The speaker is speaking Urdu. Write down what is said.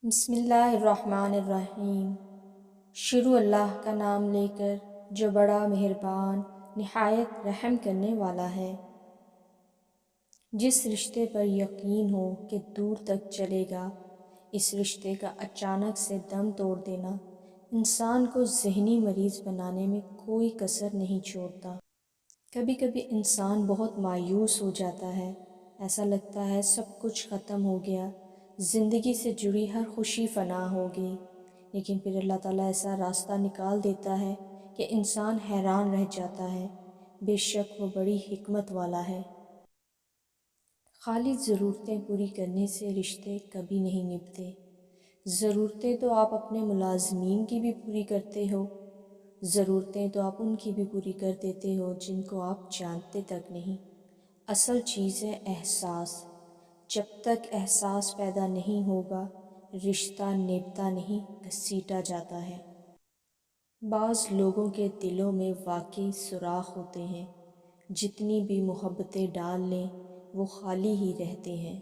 بسم اللہ الرحمن الرحیم۔ شروع اللہ کا نام لے کر جو بڑا مہربان نہایت رحم کرنے والا ہے۔ جس رشتے پر یقین ہو کہ دور تک چلے گا، اس رشتے کا اچانک سے دم توڑ دینا انسان کو ذہنی مریض بنانے میں کوئی کسر نہیں چھوڑتا۔ کبھی کبھی انسان بہت مایوس ہو جاتا ہے، ایسا لگتا ہے سب کچھ ختم ہو گیا، زندگی سے جڑی ہر خوشی فنا ہو گئی۔ لیکن پھر اللہ تعالیٰ ایسا راستہ نکال دیتا ہے کہ انسان حیران رہ جاتا ہے۔ بے شک وہ بڑی حکمت والا ہے۔ خالی ضرورتیں پوری کرنے سے رشتے کبھی نہیں نبھتے۔ ضرورتیں تو آپ اپنے ملازمین کی بھی پوری کرتے ہو، ضرورتیں تو آپ ان کی بھی پوری کر دیتے ہو جن کو آپ جانتے تک نہیں۔ اصل چیز ہے احساس۔ جب تک احساس پیدا نہیں ہوگا، رشتہ نبھتا نہیں، گھسیٹا جاتا ہے۔ بعض لوگوں کے دلوں میں واقعی سوراخ ہوتے ہیں، جتنی بھی محبتیں ڈال لیں وہ خالی ہی رہتے ہیں۔